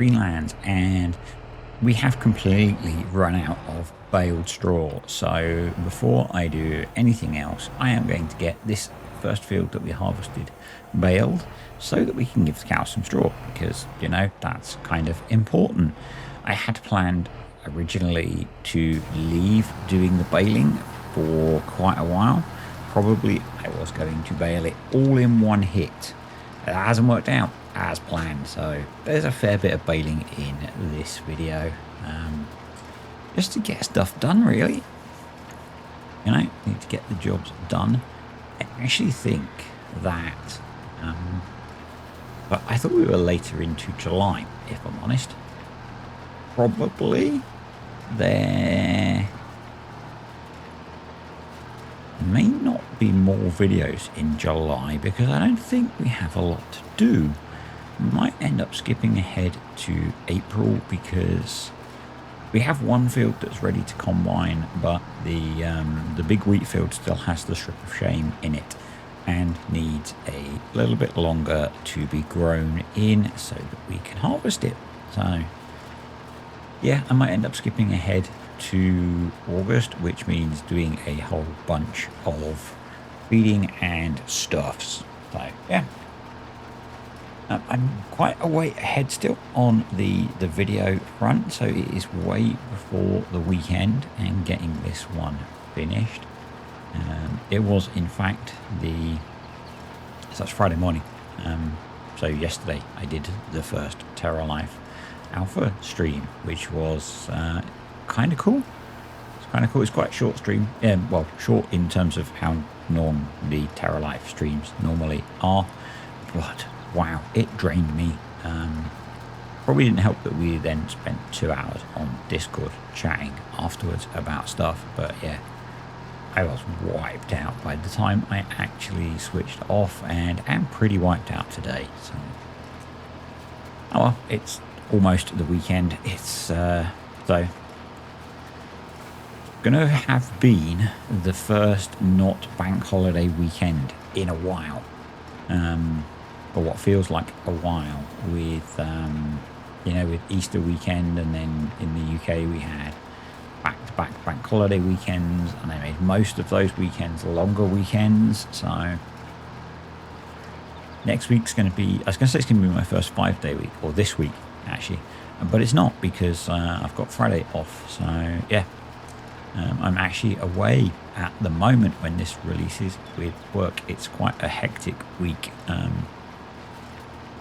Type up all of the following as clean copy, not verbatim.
Greenlands, and we have completely run out of baled straw. So before I do anything else, I am going to get this first field that we harvested baled so that we can give the cows some straw, because, you know, that's kind of important. I had planned originally to leave doing the baling for quite a while. Probably I was going to bale it all in one hit. It hasn't worked out as planned, so there's a fair bit of baling in this video, just to get stuff done, really. You know, need to get the jobs done. I actually think that but I thought we were later into July, if I'm honest. Probably there may not be more videos in July, because I don't think we have a lot to do. Might end up skipping ahead to April, because we have one field that's ready to combine, but the big wheat field still has the strip of shame in it and needs a little bit longer to be grown in so that we can harvest it. So yeah, I might end up skipping ahead to August, which means doing a whole bunch of feeding and stuffs. So yeah, I'm quite a way ahead still on the video front, so it is way before the weekend and getting this one finished. It was in fact so it's Friday morning, so yesterday I did the first Terra Life Alpha stream, which was kind of cool. It's kind of cool. It's quite a short stream, well, short in terms of how long the Terra Life streams normally are, but wow, it drained me. Probably didn't help that we then spent 2 hours on Discord chatting afterwards about stuff, but yeah, I was wiped out by the time I actually switched off, and am pretty wiped out today. So, oh well, it's almost the weekend. It's so gonna have been the first not bank holiday weekend in a while, or what feels like a while, with you know, with Easter weekend, and then in the UK we had back-to-back bank holiday weekends, and they made most of those weekends longer weekends. So next week's going to be, I was going to say it's going to be my first 5-day week, or this week actually, but it's not, because I've got Friday off. So yeah, I'm actually away at the moment when this releases with work. It's quite a hectic week.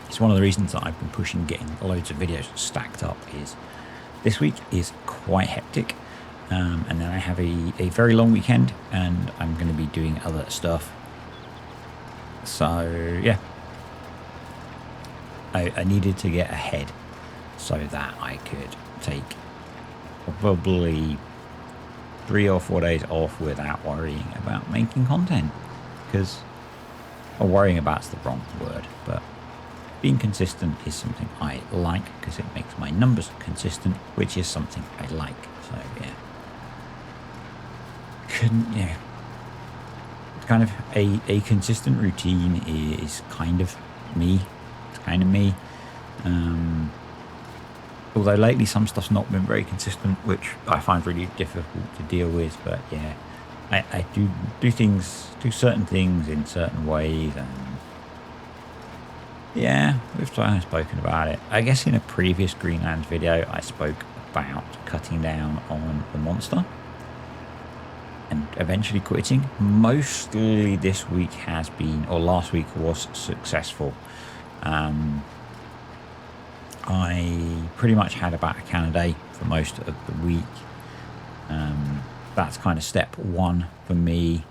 It's one of the reasons that I've been pushing getting loads of videos stacked up, is this week is quite hectic. And then I have a very long weekend, and I'm going to be doing other stuff. So yeah, I needed to get ahead so that I could take probably 3 or 4 days off without worrying about making content, because, or worrying about's the wrong word, but being consistent is something I like, because it makes my numbers consistent, which is something I like. So yeah, yeah, kind of a consistent routine is kind of me. It's kind of me. Although lately some stuff's not been very consistent, which I find really difficult to deal with. But yeah, I do certain things in certain ways, and yeah, we've spoken about it. I guess in a previous Greenlands video, I spoke about cutting down on the monster and eventually quitting. Mostly this week has been, or last week was successful. I pretty much had about a can a day for most of the week. That's kind of step one for me.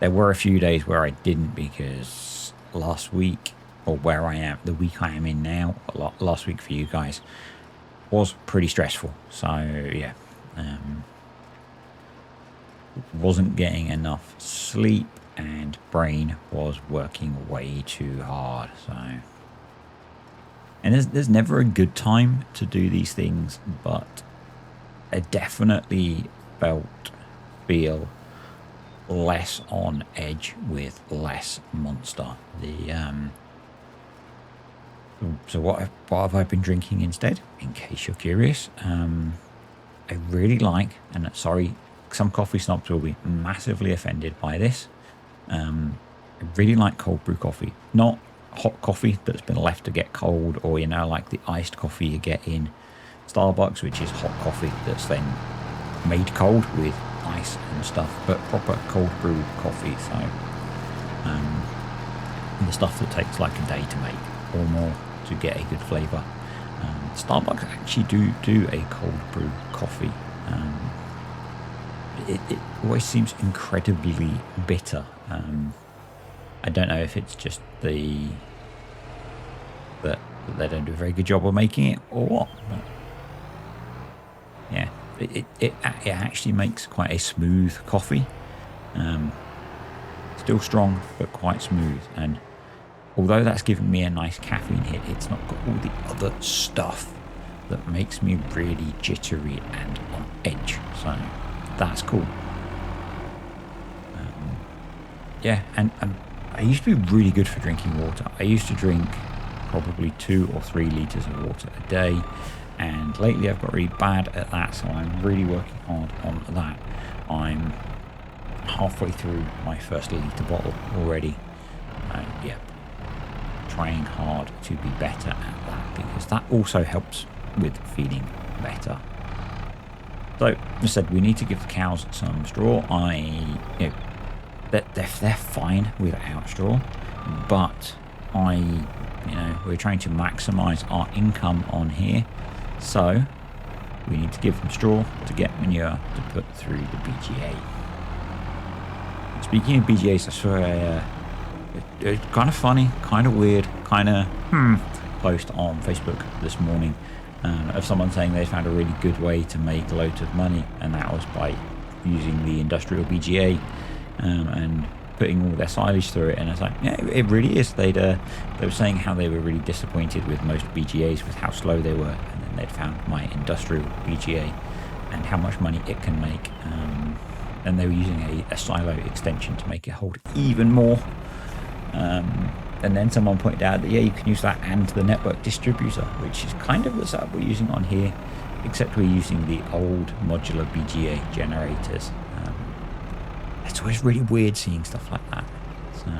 There were a few days where I didn't, because last week, or where I am, the week I am in now, last week for you guys, was pretty stressful. So yeah, wasn't getting enough sleep, and brain was working way too hard. So, and there's never a good time to do these things, but I definitely feel less on edge with less monster. So what have I been drinking instead? In case you're curious, I really like, and sorry, some coffee snobs will be massively offended by this. I really like cold brew coffee, not hot coffee that's been left to get cold, or like the iced coffee you get in Starbucks, which is hot coffee that's then made cold with ice and stuff, but proper cold brew coffee. So the stuff that takes like a day to make or more to get a good flavour. Starbucks actually do a cold brew coffee. It always seems incredibly bitter. I don't know if it's just that they don't do a very good job of making it or what. But yeah, it actually makes quite a smooth coffee. Still strong, but quite smooth. And although that's given me a nice caffeine hit, it's not got all the other stuff that makes me really jittery and on edge. So that's cool. Yeah, and I used to be really good for drinking water. I used to drink probably 2 or 3 litres of water a day. And lately I've got really bad at that, so I'm really working hard on that. I'm halfway through my first litre bottle already. Yeah, trying hard to be better at that, because that also helps with feeling better. So, as I said, we need to give the cows some straw. They're fine without straw, but we're trying to maximise our income on here, so we need to give them straw to get manure to put through the BGA. Speaking of BGAs, I saw it's kind of funny, kind of weird, kind of post on Facebook this morning of someone saying they found a really good way to make loads of money, and that was by using the industrial BGA and putting all their silage through it. And it's like, yeah, it really is. They were saying how they were really disappointed with most BGAs with how slow they were, and then they'd found my industrial BGA and how much money it can make. And they were using a silo extension to make it hold even more. And then someone pointed out that, yeah, you can use that and the network distributor, which is kind of the setup we're using on here, except we're using the old modular BGA generators. It's always really weird seeing stuff like that. So,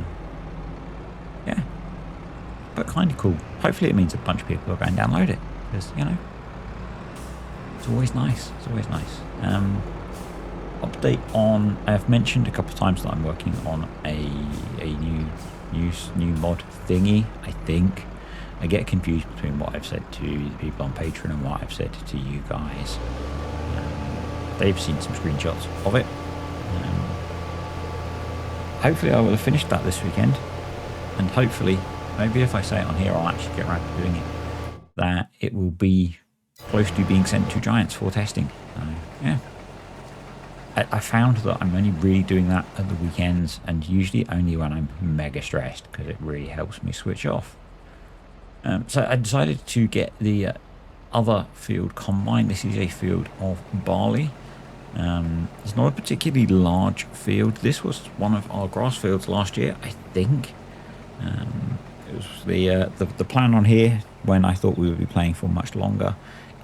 yeah. But kind of cool. Hopefully it means a bunch of people will go and download it, because, it's always nice. It's always nice. Update on, I've mentioned a couple of times that I'm working on a new mod thingy, I think. I get confused between what I've said to the people on Patreon and what I've said to you guys. They've seen some screenshots of it. Hopefully I will have finished that this weekend, and hopefully, maybe if I say it on here, I'll actually get around to doing it, that it will be close to being sent to Giants for testing. Yeah. I found that I'm only really doing that at the weekends, and usually only when I'm mega stressed, because it really helps me switch off. So I decided to get the other field combined. This is a field of barley. It's not a particularly large field. This was one of our grass fields last year, I think. It was the plan on here, when I thought we would be playing for much longer,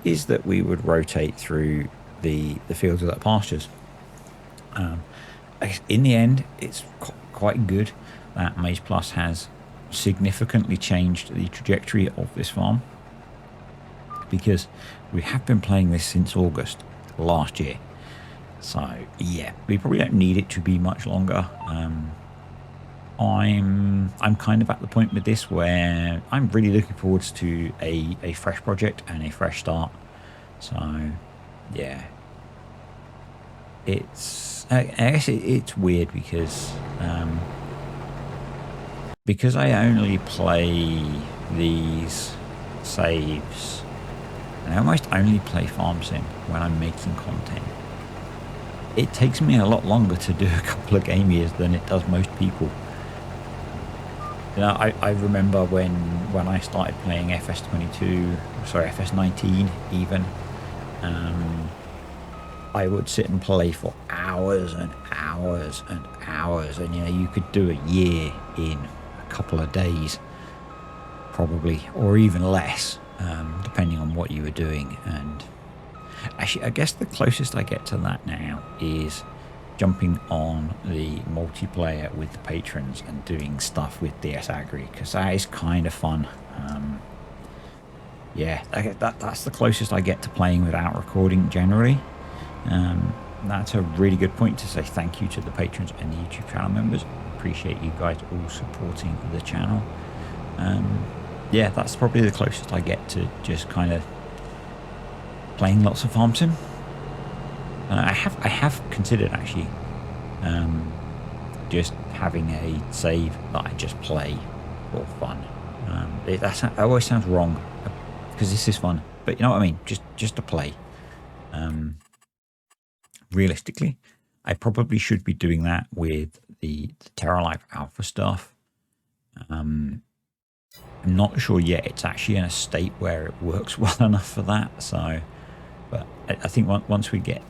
is that we would rotate through the fields without pastures. In the end, it's quite good that Maize Plus has significantly changed the trajectory of this farm, because we have been playing this since August last year. So yeah, we probably don't need it to be much longer. I'm kind of at the point with this where I'm really looking forwards to a fresh project and a fresh start. So yeah, I guess it's weird because I only play these saves, and I almost only play Farm Sim when I'm making content. It takes me a lot longer to do a couple of game years than it does most people. I remember when I started playing FS19 even, I would sit and play for hours and hours and hours, and you could do a year in a couple of days. probably, or even less, depending on what you were doing. And actually, I guess the closest I get to that now is jumping on the multiplayer with the patrons and doing stuff with DS Agri, because that is kind of fun. Yeah, that's the closest I get to playing without recording generally. That's a really good point to say thank you to the patrons and the YouTube channel members. Appreciate you guys all supporting the channel. Yeah, that's probably the closest I get to just kind of playing lots of farm sim. I have considered actually just having a save that I just play for fun. That always sounds wrong because this is fun, but you know what I mean. Just to play. Realistically, I probably should be doing that with the Terra Life Alpha stuff. I'm not sure yet it's actually in a state where it works well enough for that. So, but I think once we get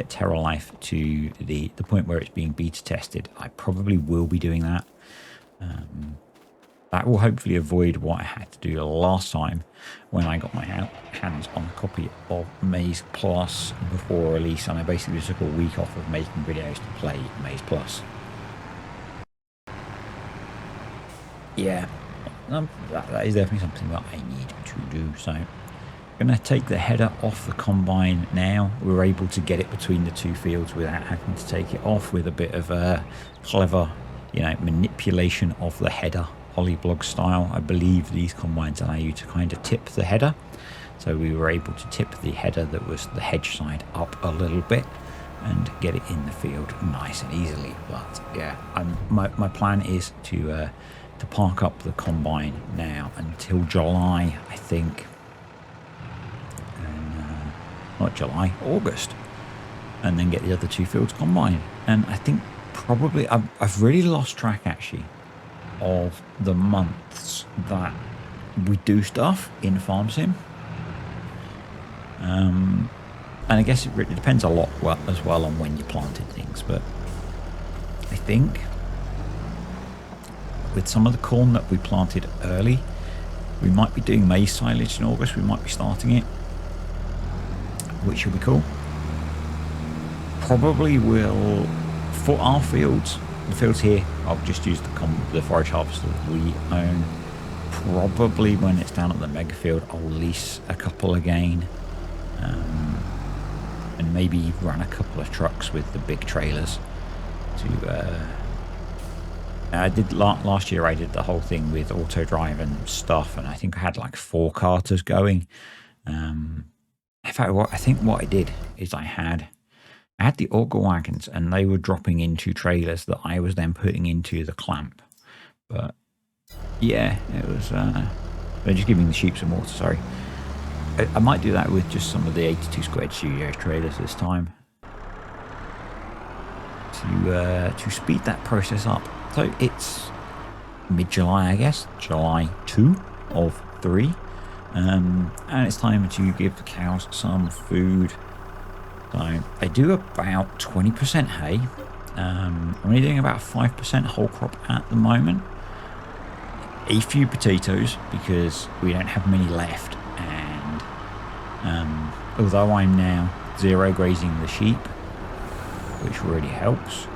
Terra Life to the point where it's being beta tested, I probably will be doing that. That will hopefully avoid what I had to do last time when I got my hands on a copy of Maze Plus before release, and I basically took a week off of making videos to play Maze Plus. Yeah, that is definitely something that I need to do. So I'm going to take the header off the combine now. We're able to get it between the two fields without having to take it off, with a bit of a clever, manipulation of the header. Polyblog style. I believe these combines allow you to kind of tip the header, so we were able to tip the header that was the hedge side up a little bit and get it in the field nice and easily. But yeah, my plan is to park up the combine now until July, I think, and not July, August, and then get the other two fields combined. And I think probably I've really lost track actually of the months that we do stuff in farm sim, and I guess it really depends a lot as well on when you planted things. But I think with some of the corn that we planted early, we might be doing maize silage in August. We might be starting it, which will be cool. Probably will, for our fields, the fields here, I'll just use the forage harvester that we own. Probably when it's down at the mega field, I'll lease a couple again, and maybe run a couple of trucks with the big trailers to I did last year. I did the whole thing with auto drive and stuff, and I think I had like 4 carters going. In fact, I think what I did is I had the auger wagons, and they were dropping into trailers that I was then putting into the clamp. But yeah, it was they're just giving the sheep some water. Sorry, I might do that with just some of the 82 Squared Studios trailers this time to speed that process up. So it's mid-July, I guess, July 2 of 3, and it's time to give the cows some food. So I do about 20% hay. I'm only doing about 5% whole crop at the moment. A few potatoes because we don't have many left, and although I'm now zero grazing the sheep, which really helps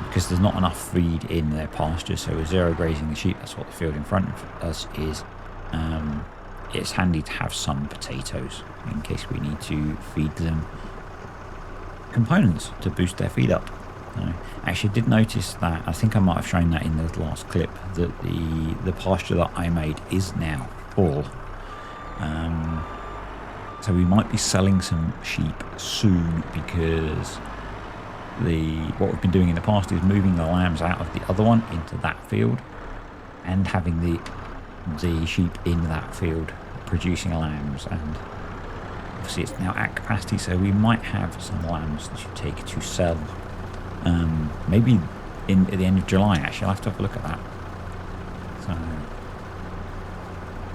because there's not enough feed in their pasture, so we're zero grazing the sheep. That's what the field in front of us is. It's handy to have some potatoes in case we need to feed them components to boost their feed up. I actually did notice that, I think I might have shown that in the last clip, that the pasture that I made is now full. So we might be selling some sheep soon, because what we've been doing in the past is moving the lambs out of the other one into that field and having the sheep in that field producing lambs, and obviously it's now at capacity, so we might have some lambs to take to sell maybe at the end of July. Actually, I'll have to have a look at that. So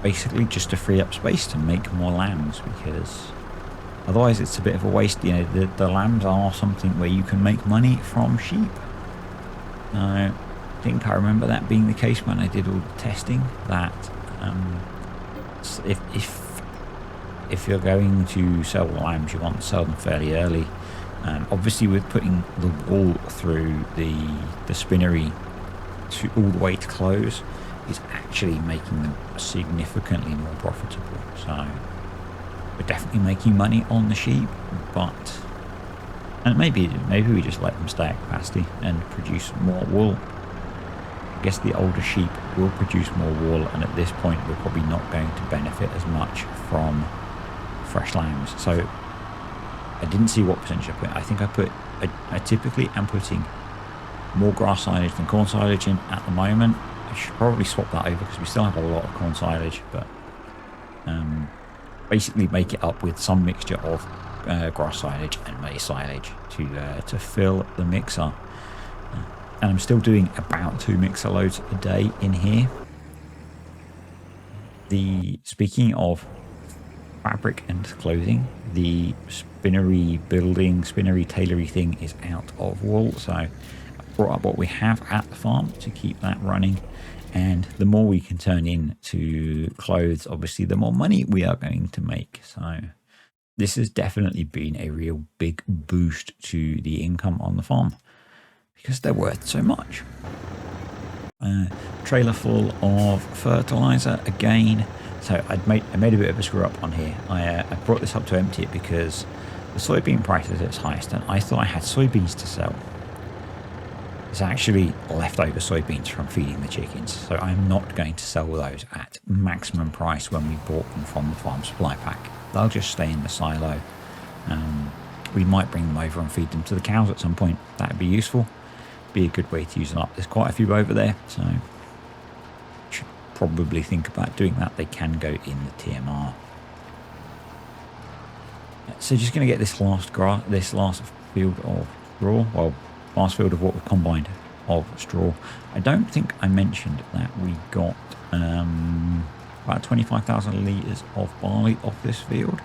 basically just to free up space to make more lambs, because otherwise it's a bit of a waste. The lambs are something where you can make money from sheep. think I remember that being the case when I did all the testing, that if you're going to sell lambs, you want to sell them fairly early. Obviously, with putting the wool through the spinnery all the way to close, is actually making them significantly more profitable. So we're definitely making money on the sheep, but and maybe we just let them stay at capacity and produce more wool. I guess the older sheep will produce more wool, and at this point we're probably not going to benefit as much from fresh lambs. So I didn't see what percentage I put. I think I typically am putting more grass silage than corn silage in at the moment. I should probably swap that over because we still have a lot of corn silage, but basically make it up with some mixture of grass silage and maize silage to fill the mixer. And I'm still doing about 2 mixer loads a day in here. Speaking of fabric and clothing, the spinnery tailory thing is out of wool, so I brought up what we have at the farm to keep that running. And the more we can turn into clothes, obviously the more money we are going to make. So this has definitely been a real big boost to the income on the farm because they're worth so much. Trailer full of fertilizer again. So I made a bit of a screw up on here. I brought this up to empty it because the soybean price is at its highest, and I thought I had soybeans to sell. It's actually leftover soybeans from feeding the chickens, so I'm not going to sell those at maximum price when we bought them from the farm supply pack. They'll just stay in the silo. We might bring them over and feed them to the cows at some point. That would be useful. Be a good way to use them up. There's quite a few over there, so should probably think about doing that. They can go in the TMR. So just going to get this last field of straw. Well, last field of what we've combined of straw. I don't think I mentioned that we got about 25,000 litres of barley off this field,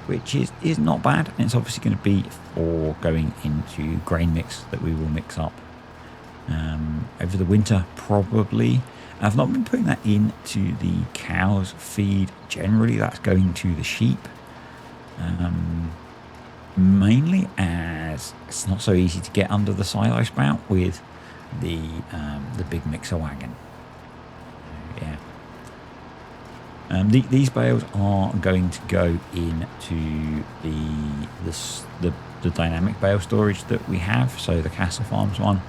which is not bad. And it's obviously going to be for going into grain mix that we will mix up over the winter probably. I've not been putting that into the cows' feed. Generally that's going to the sheep, mainly as it's not so easy to get under the silo spout with the big mixer wagon. Yeah. These bales are going to go into the dynamic bale storage that we have, so the Castle Farms one,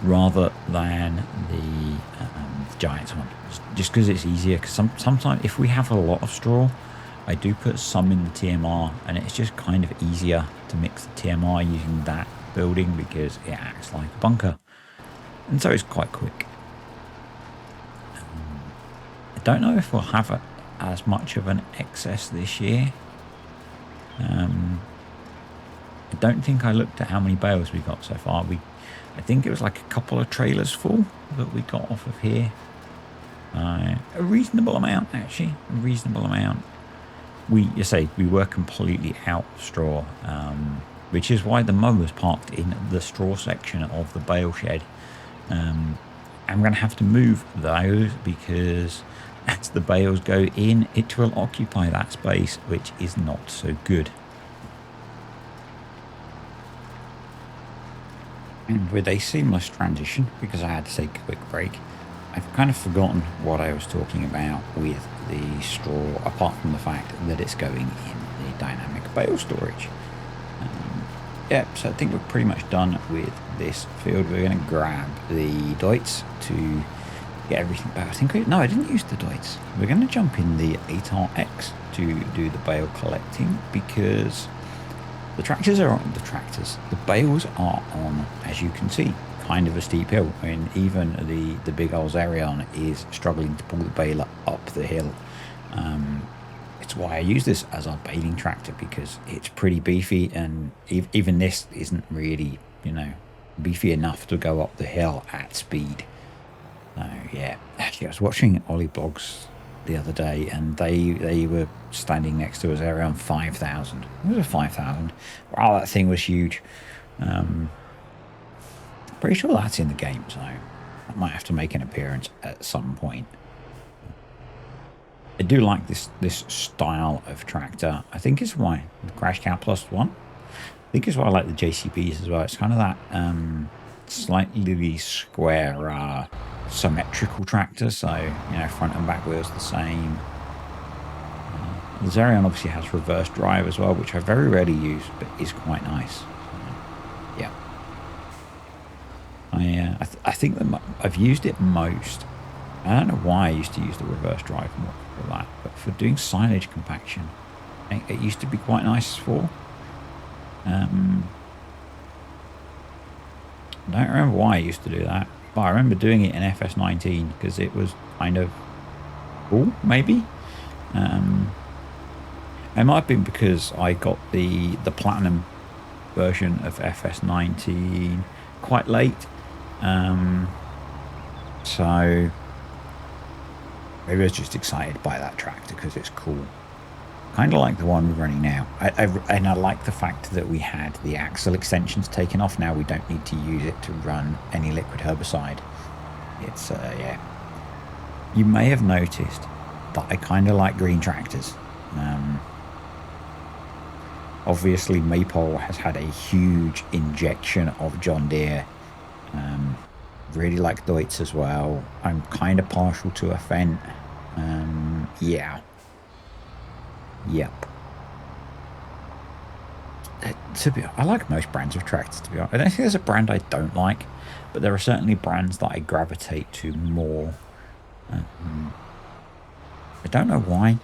rather than the Giants one, just because it's easier. Because sometimes if we have a lot of straw, I do put some in the TMR, and it's just kind of easier to mix the TMR using that building because it acts like a bunker, and so it's quite quick. I don't know if we'll have as much of an excess this year. I don't think I looked at how many bales we got so far. I think it was like a couple of trailers full that we got off of here. A reasonable amount, actually. A reasonable amount. We were completely out of straw, which is why the mow was parked in the straw section of the bale shed. I'm going to have to move those because as the bales go in, it will occupy that space, which is not so good. And with a seamless transition, because I had to take a quick break, I've kind of forgotten what I was talking about with the straw, apart from the fact that it's going in the dynamic bale storage. Yeah, so I think we're pretty much done with this field. We're going to grab the Deutz to get everything back. I didn't use the Deutz. We're going to jump in the 8RX to do the bale collecting because the bales are on, as you can see, kind of a steep hill. I mean, even the big old Zarion is struggling to pull the baler up the hill. It's why I use this as our baling tractor, because it's pretty beefy, and even this isn't really, beefy enough to go up the hill at speed. So yeah, actually I was watching Ollie Blogs the other day, and they were standing next to us around 5,000. It was a 5,000. Wow, that thing was huge. Pretty sure that's in the game, so That might have to make an appearance at some point. I do like this style of tractor. I think it's why the Crash Cow Plus one. I think it's why I like the JCBs as well. It's kind of that slightly square, symmetrical tractor. So, you know, front and back wheels the same. The Zerion obviously has reverse drive as well, which I very rarely use, but is quite nice. Yeah. I think that I've used it most. I don't know why I used to use the reverse drive more for that, but for doing silage compaction, it used to be quite nice for. I don't remember why I used to do that, but I remember doing it in FS19 because it was kind of cool, maybe. It might have been because I got the platinum version of FS19 quite late. So maybe I was just excited by that tractor because it's cool. Kind of like the one we're running now. And I like the fact that we had the axle extensions taken off. Now we don't need to use it to run any liquid herbicide. It's, yeah. You may have noticed that I kind of like green tractors. Obviously, Maypole has had a huge injection of John Deere. Really like Deutz as well. I'm kind of partial to a Fendt. Yeah. Yep. I like most brands of tractors, to be honest. I don't think there's a brand I don't like, but there are certainly brands that I gravitate to more. I don't know why.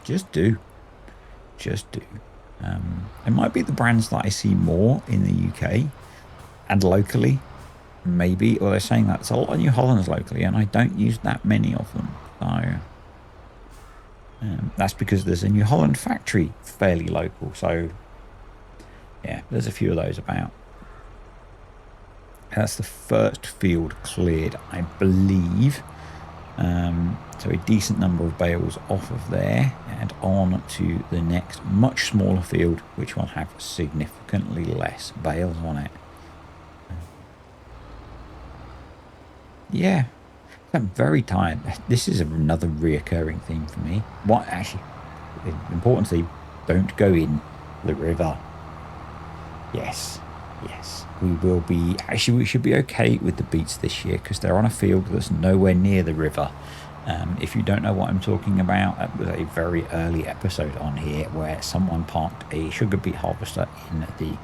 Just do. Just do. It might be the brands that I see more in the UK and locally. Maybe, or they're saying that it's a lot of New Hollands locally, and I don't use that many of them. So that's because there's a New Holland factory fairly local. So yeah, there's a few of those about. That's the first field cleared, I believe. So a decent number of bales off of there and on to the next much smaller field, which will have significantly less bales on it. Yeah, I'm very tired. This is another reoccurring theme for me. What actually, importantly, don't go in the river. Yes, we will be. Actually, we should be okay with the beats this year because they're on a field that's nowhere near the river. If you don't know what I'm talking about, that was a very early episode on here where someone parked a sugar beet harvester in the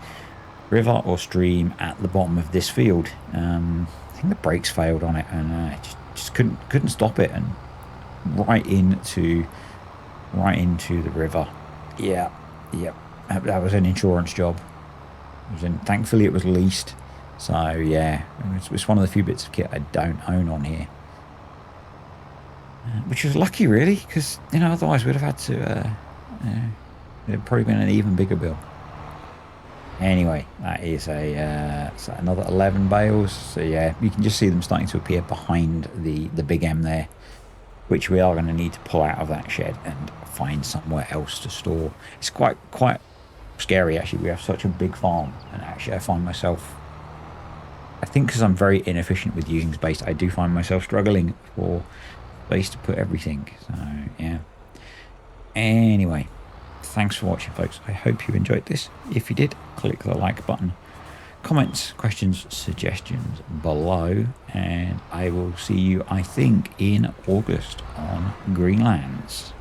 river or stream at the bottom of this field. I think the brakes failed on it, and just couldn't stop it, and right into the river. Yeah, that was an insurance job. Thankfully it was leased, so yeah, it's one of the few bits of kit I don't own on here, which was lucky really, because otherwise we'd have had to it'd probably been an even bigger bill. Anyway, that is so another 11 bales. So yeah, you can just see them starting to appear behind the big M there, which we are going to need to pull out of that shed and find somewhere else to store. It's quite scary actually. We have such a big farm, and actually I find myself, I think because I'm very inefficient with using space, I do find myself struggling for space to put everything. So yeah. Anyway, thanks for watching, folks. I hope you enjoyed this. If you did, click the like button. Comments, questions, suggestions below, and I will see you, I think, in August on Greenlands.